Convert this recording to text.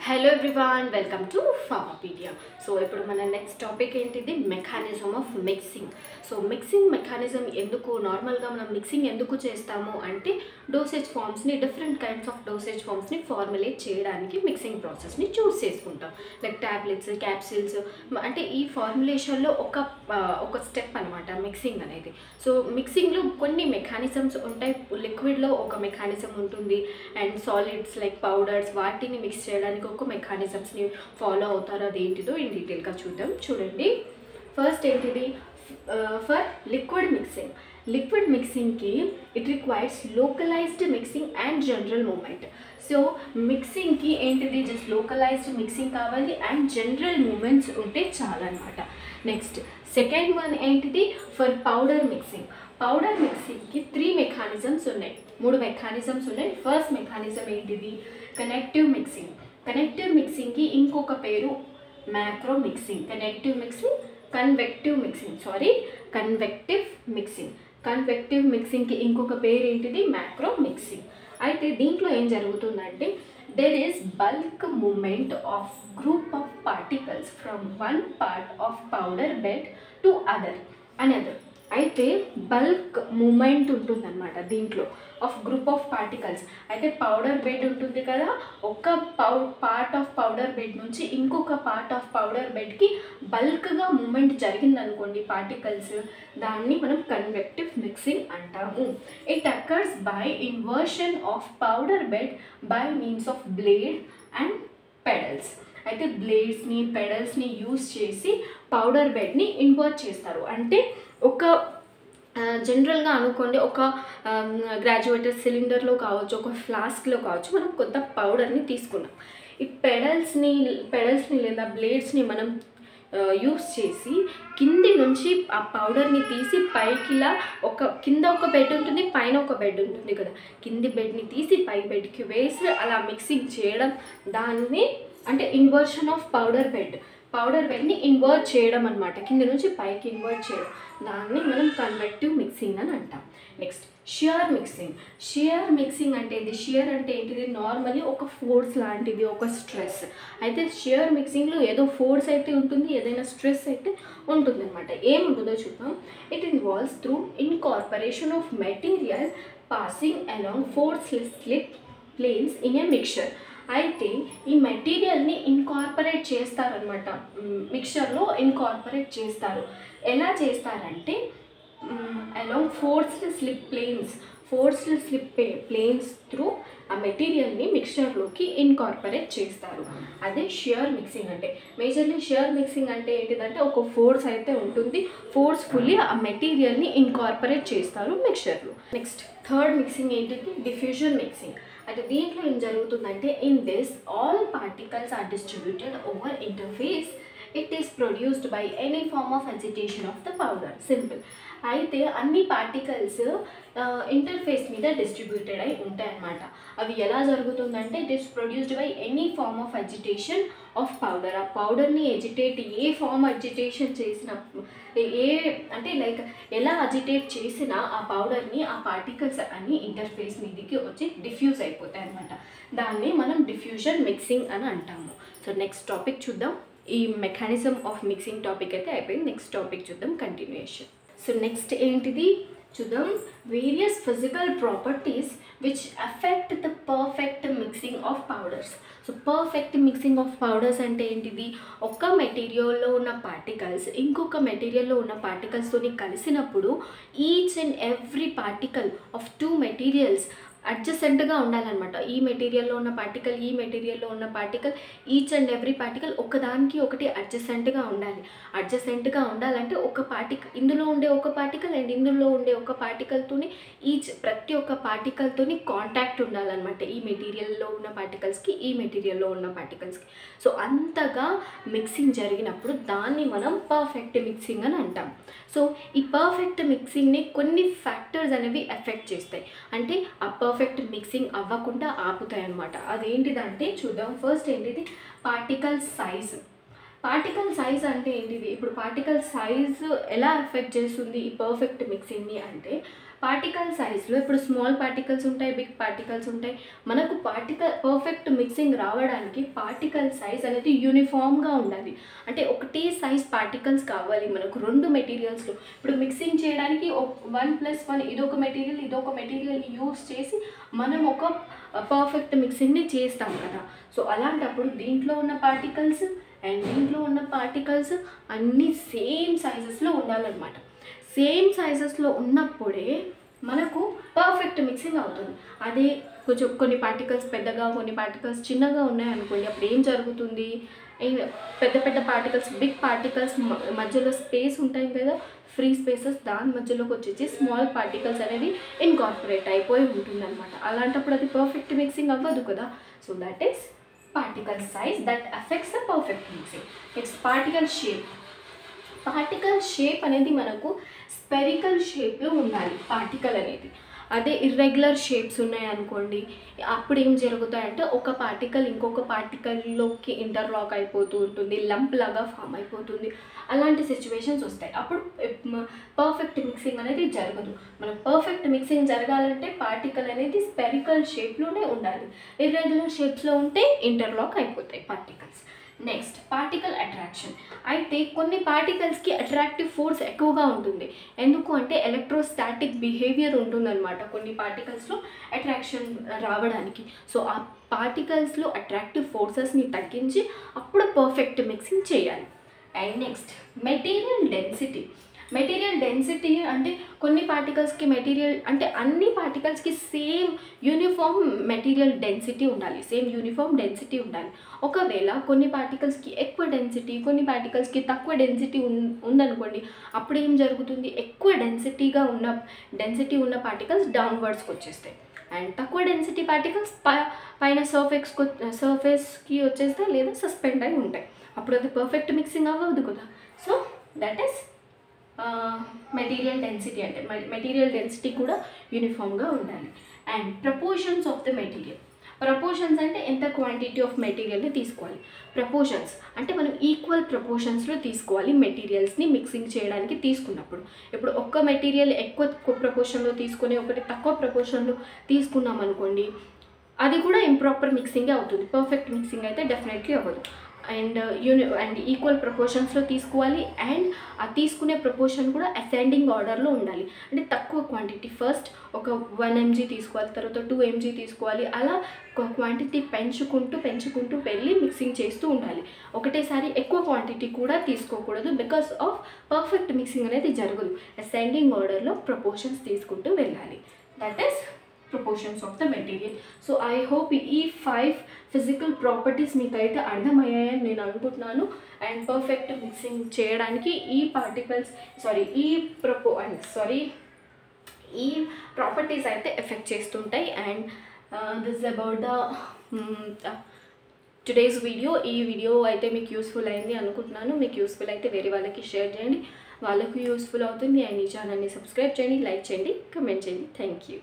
Hello everyone, welcome to Pharmapedia. So ఇప్పుడు మన next topic ఏంటిది mechanism of mixing. So mixing mechanism ఎందుకు నార్మల్గా మనం మిక్సింగ్ ఎందుకు చేస్తాము అంటే డోసేజ్ ఫామ్స్ని డిఫరెంట్ కైండ్స్ ఆఫ్ డోసేజ్ ఫామ్స్ని ఫార్ములేట్ చేయడానికి మిక్సింగ్ ప్రాసెస్ని చూస్ చేసుకుంటాం. లైక్ ట్యాబ్లెట్స్, క్యాప్సిల్స్, అంటే ఈ ఫార్ములేషన్లో ఒక స్టెప్ అనమాట మిక్సింగ్ అనేది. సో మిక్సింగ్లో కొన్ని మెకానిజమ్స్ ఉంటాయి. లిక్విడ్లో ఒక మెకానిజం ఉంటుంది అండ్ సాలిడ్స్ లైక్ పౌడర్స్ వాటిని మిక్స్ చేయడానికి ఒక మెకానిజమ్స్ని ఫాలో అవుతారు. అదేంటిదో ఇన్ డీటెయిల్గా చూడండి. ఫస్ట్ ఏంటిది, ఫర్ లిక్విడ్ మిక్సింగ్. లిక్విడ్ మిక్సింగ్కి it requires localised mixing and general movement. So మిక్సింగ్కి ఏంటిది, జస్ట్ లోకలైజ్డ్ మిక్సింగ్ కావాలి అండ్ జనరల్ మూమెంట్స్ ఉంటే చాలన్నమాట. నెక్స్ట్ సెకండ్ వన్ ఏంటిది, ఫర్ పౌడర్ మిక్సింగ్. పౌడర్ మిక్సింగ్కి మూడు మెకానిజమ్స్ ఉన్నాయి. ఫస్ట్ మెకానిజం ఏంటిది, కనెక్టివ్ మిక్సింగ్. కనెక్టివ్ మిక్సింగ్కి ఇంకొక పేరు macro mixing. Connective mixing, convective mixing. Convective మిక్సింగ్కి ఇంకొక పేరు ఏంటిది, మ్యాక్రో మిక్సింగ్. అయితే దీంట్లో ఏం జరుగుతుందంటే there is bulk movement of group of particles from one part of powder bed to another. అయితే బల్క్ మూమెంట్ ఉంటుందన్నమాట దీంట్లో ఆఫ్ గ్రూప్ ఆఫ్ పార్టికల్స్. అయితే పౌడర్ బెడ్ ఉంటుంది కదా, ఒక పార్ట్ ఆఫ్ పౌడర్ బెడ్ నుంచి ఇంకొక పార్ట్ ఆఫ్ పౌడర్ బెడ్కి బల్క్గా మూమెంట్ జరిగిందనుకోండి పార్టికల్స్, దాన్ని మనం కన్వెక్టివ్ మిక్సింగ్ అంటాము. It occurs by inversion of powder bed by means of blade and paddles. అయితే బ్లేడ్స్ని, పెడల్స్ని యూజ్ చేసి పౌడర్ బెడ్ని ఇన్వర్ట్ చేస్తారు. అంటే ఒక జనరల్గా అనుకోండి, ఒక గ్రాడ్యుయేటర్ సిలిండర్లో కావచ్చు, ఒక ఫ్లాస్క్లో కావచ్చు, మనం కొంత పౌడర్ని తీసుకున్నాం. ఈ పెడల్స్ని లేదా బ్లేడ్స్ని మనం యూస్ చేసి కింది నుంచి ఆ పౌడర్ని తీసి పైకిలా కింద ఒక బెడ్ ఉంటుంది, పైన ఒక బెడ్ ఉంటుంది కదా, కింది బెడ్ని తీసి పై బెడ్కి వేసి అలా మిక్సింగ్ చేయడం, దాన్ని అంటే ఇన్వర్షన్ ఆఫ్ పౌడర్ బెడ్ని ఇన్వర్ట్ చేయడం అనమాట. కింద నుంచి పైకి ఇన్వర్ట్ చేయడం, దాన్ని మనం కన్వెక్టివ్ మిక్సింగ్ అని అంటాం. Next shear mixing. Shear mixing అంటే షియర్ అంటే ఏంటిది, నార్మల్లీ ఒక ఫోర్స్ లాంటిది, ఒక స్ట్రెస్. అయితే షియర్ మిక్సింగ్లో ఏదో ఫోర్స్ అయితే ఉంటుంది, ఏదైనా స్ట్రెస్ అయితే ఉంటుంది అనమాట. ఏముంటుందో చూద్దాం. It involves through incorporation of material passing along forceless slip planes in a mixture. అయితే ఈ మెటీరియల్ని ఇన్కార్పొరేట్ చేస్తారనమాట, మిక్చర్లో ఇన్కార్పొరేట్ చేస్తారు. ఎలా చేస్తారంటే along forceless slip planes through ఆ మెటీరియల్ని మిక్చర్లోకి ఇన్కార్పొరేట్ చేస్తారు. అదే షియర్ మిక్సింగ్ అంటే. మేజర్లీ షియర్ మిక్సింగ్ అంటే ఏంటిదంటే ఒక ఫోర్స్ అయితే ఉంటుంది, ఫోర్స్ఫుల్లీ ఆ మెటీరియల్ని ఇన్కార్పొరేట్ చేస్తారు మిక్చర్లో. నెక్స్ట్ థర్డ్ మిక్సింగ్ ఏంటిది, డిఫ్యూజన్ మిక్సింగ్. అయితే దీంట్లో ఏం జరుగుతుందంటే in this all particles are distributed over interface. It is produced by any form of agitation of the powder. Simple. అయితే అన్ని పార్టికల్స్ ఇంటర్ఫేస్ మీద డిస్ట్రిబ్యూటెడ్ అయి ఉంటాయి అన్నమాట. అవి ఎలా జరుగుతుందంటే it is produced by any form of agitation of powder. ఆ పౌడర్ని ఏ ఫార్మ్ అజిటేషన్ చేసిన, అంటే లైక్ ఎలా అజిటేట్ చేసినా ఆ పౌడర్ని ఆ పార్టికల్స్ అన్ని ఇంటర్ఫేస్ మీదకి వచ్చి డిఫ్యూజ్ అయిపోతాయి అన్నమాట. దాన్ని మనం డిఫ్యూజన్ మిక్సింగ్ అని అంటాము. సో నెక్స్ట్ టాపిక్ చూద్దాం. ఈ మెకానిజం ఆఫ్ మిక్సింగ్ టాపిక్ అయితే అయిపోయింది. నెక్స్ట్ టాపిక్ చూద్దాం, కంటిన్యూయేషన్. సో నెక్స్ట్ ఏంటిది చూద్దాం, various physical properties which affect the perfect mixing of powders. So perfect mixing of powders అంటే ఏంటిది, ఒక మెటీరియల్లో ఉన్న పార్టికల్స్ ఇంకొక మెటీరియల్లో ఉన్న పార్టికల్స్తోని కలిసినప్పుడు each and every particle of two materials అడ్జసెంట్గా ఉండాలన్నమాట. ఈ మెటీరియల్లో ఉన్న particle each and every particle ఒకదానికి ఒకటి అడ్జసెంట్గా ఉండాలంటే ఒక ఇందులో ఉండే ఒక పార్టికల్ అండ్ ఇందులో ఉండే ఒక పార్టికల్తోని ప్రతి ఒక్క పార్టికల్తోని కాంటాక్ట్ ఉండాలన్నమాట. ఈ మెటీరియల్లో ఉన్న పార్టికల్స్కి ఈ మెటీరియల్లో ఉన్న పార్టికల్స్కి. సో అంతగా మిక్సింగ్ జరిగినప్పుడు దాన్ని మనం పర్ఫెక్ట్ మిక్సింగ్ అని అంటాం. సో ఈ పర్ఫెక్ట్ మిక్సింగ్ని కొన్ని ఫ్యాక్టర్స్ అనేవి ఎఫెక్ట్ చేస్తాయి, అంటే ఆ పర్ఫెక్ట్ మిక్సింగ్ అవ్వకుండా ఆపుతాయి అన్నమాట. అదేంటిదంటే చూద్దాం. ఫస్ట్ ఏంటిది, పార్టికల్ సైజ్. పార్టికల్ సైజ్ అంటే ఏంటిది, ఇప్పుడు పార్టికల్ సైజ్ ఎలా ఎఫెక్ట్ చేస్తుంది ఈ పర్ఫెక్ట్ మిక్సింగ్ని అంటే పార్టికల్ సైజ్లో ఇప్పుడు స్మాల్ పార్టికల్స్ ఉంటాయి, బిగ్ పార్టికల్స్ ఉంటాయి. మనకు పర్ఫెక్ట్ మిక్సింగ్ రావడానికి పార్టికల్ సైజ్ అనేది యూనిఫామ్గా ఉండాలి. అంటే ఒకటే సైజ్ పార్టికల్స్ కావాలి మనకు 2 మెటీరియల్స్లో. ఇప్పుడు మిక్సింగ్ చేయడానికి 1+1 ఇదొక మెటీరియల్ యూస్ చేసి మనం ఒక పర్ఫెక్ట్ మిక్సింగ్ని చేస్తాం కదా. సో అలాంటప్పుడు దీంట్లో ఉన్న పార్టికల్స్ అండ్ దీంట్లో ఉన్న పార్టికల్స్ అన్నీ సేమ్ సైజెస్లో ఉండాలన్నమాట. సేమ్ సైజెస్లో ఉన్నప్పుడే మనకు పర్ఫెక్ట్ మిక్సింగ్ అవుతుంది. అదే కొంచెం కొన్ని పార్టికల్స్ పెద్దగా కొన్ని పార్టికల్స్ చిన్నగా ఉన్నాయనుకోండి, అప్పుడు ఏం జరుగుతుంది, పెద్ద పార్టికల్స్ బిగ్ పార్టికల్స్ మధ్యలో స్పేస్ ఉంటాయి కదా, ఫ్రీ స్పేసెస్, దాని మధ్యలోకి వచ్చేసి స్మాల్ పార్టికల్స్ అనేది ఇన్కార్పొరేట్ అయిపోయి ఉంటుంది అనమాట. అలాంటప్పుడు అది పర్ఫెక్ట్ మిక్సింగ్ అవ్వదు కదా. So that is particle size that affects the perfect mixing. Next, particle shape. Particle shape అనేది మనకు స్పెరికల్ షేప్లో ఉండాలి పార్టికల్ అనేది. అదే ఇర్రెగ్యులర్ షేప్స్ ఉన్నాయనుకోండి, అప్పుడు ఏం జరుగుతాయంటే ఒక పార్టికల్ ఇంకొక పార్టికల్లోకి ఇంటర్లాక్ అయిపోతూ ఉంటుంది, లంప్ లాగా ఫామ్ అయిపోతుంది. అలాంటి సిచ్యువేషన్స్ వస్తాయి. అప్పుడు పర్ఫెక్ట్ మిక్సింగ్ అనేది జరగదు. మనకు పర్ఫెక్ట్ మిక్సింగ్ జరగాలంటే పార్టికల్ అనేది స్పెరికల్ షేప్లోనే ఉండాలి. ఇర్రెగ్యులర్ షేప్స్లో ఉంటే ఇంటర్లాక్ అయిపోతాయి పార్టికల్స్. Next, particle attraction. అయితే కొన్ని పార్టికల్స్కి అట్రాక్టివ్ ఫోర్స్ ఎక్కువగా ఉంటుంది. ఎందుకు అంటే ఎలక్ట్రోస్టాటిక్ బిహేవియర్ ఉంటుందన్నమాట కొన్ని పార్టికల్స్లో అట్రాక్షన్ రావడానికి. సో ఆ పార్టికల్స్లో అట్రాక్టివ్ ఫోర్సెస్ని తగ్గించి అప్పుడు పర్ఫెక్ట్ మిక్సింగ్ చేయాలి. And next, material density. Material density అంటే కొన్ని పార్టికల్స్కి అన్ని పార్టికల్స్కి సేమ్ యూనిఫామ్ మెటీరియల్ డెన్సిటీ ఉండాలి, సేమ్ యూనిఫామ్ డెన్సిటీ ఉండాలి. ఒకవేళ కొన్ని పార్టికల్స్కి ఎక్కువ డెన్సిటీ కొన్ని పార్టికల్స్కి తక్కువ డెన్సిటీ ఉందనుకోండి, అప్పుడు ఏం జరుగుతుంది, ఎక్కువ డెన్సిటీ ఉన్న పార్టికల్స్ డౌన్వర్డ్స్కి వచ్చేస్తాయి అండ్ తక్కువ డెన్సిటీ పార్టికల్స్ పైన సర్ఫేస్కి వచ్చేస్తాయి లేదా సస్పెండ్ అయి ఉంటాయి. అప్పుడు అది పర్ఫెక్ట్ మిక్సింగ్ అవ్వదు కదా. So that is material density. అంటే మెటీరియల్ డెన్సిటీ కూడా యూనిఫామ్గా ఉండాలి. And proportions of the material. Proportions అంటే ఎంత క్వాంటిటీ ఆఫ్ మెటీరియల్ని తీసుకోవాలి. ప్రపోర్షన్స్ అంటే మనం ఈక్వల్ ప్రపోర్షన్స్లో తీసుకోవాలి మెటీరియల్స్ని మిక్సింగ్ చేయడానికి తీసుకున్నప్పుడు. ఇప్పుడు ఒక్క మెటీరియల్ ఎక్కువ ప్రపోర్షన్లో తీసుకొని ఒకటి తక్కువ ప్రపోర్షన్లో తీసుకున్నాం అనుకోండి, అది కూడా ఇంప్రాపర్ మిక్సింగే అవుతుంది. పర్ఫెక్ట్ మిక్సింగ్ అయితే డెఫినెట్లీ అవ్వదు. అండ్ ఈక్వల్ ప్రపోర్షన్స్లో తీసుకోవాలి. అండ్ ఆ తీసుకునే ప్రపోర్షన్ కూడా అసెండింగ్ ఆర్డర్లో ఉండాలి. అంటే తక్కువ క్వాంటిటీ, ఫస్ట్ ఒక 1 mg తీసుకోవాలి, తర్వాత 2 mg తీసుకోవాలి. అలా క్వాంటిటీ పెంచుకుంటూ వెళ్ళి మిక్సింగ్ చేస్తూ ఉండాలి. ఒకటేసారి ఎక్కువ క్వాంటిటీ కూడా తీసుకోకూడదు, బికాస్ ఆఫ్ పర్ఫెక్ట్ మిక్సింగ్ అనేది జరగదు. అసెండింగ్ ఆర్డర్లో ప్రపోర్షన్స్ తీసుకుంటూ వెళ్ళాలి. That is proportions of the material. So I hope ఈ 5 physical properties మీకైతే అర్థమయ్యాయని నేను అనుకుంటున్నాను. అండ్ పర్ఫెక్ట్ మిక్సింగ్ చేయడానికి ఈ ప్రాపర్టీస్ అయితే ఎఫెక్ట్ చేస్తుంటాయి. And this about the today's video. ఈ వీడియో అయితే మీకు యూస్ఫుల్ అయింది అనుకుంటున్నాను. మీకు యూస్ఫుల్ అయితే వేరే వాళ్ళకి షేర్ చేయండి, వాళ్ళకు యూస్ఫుల్ అవుతుంది. అండ్ ఈ ఛానల్ని సబ్స్క్రైబ్ చేయండి, లైక్ చేయండి, కమెంట్ చేయండి. Thank you.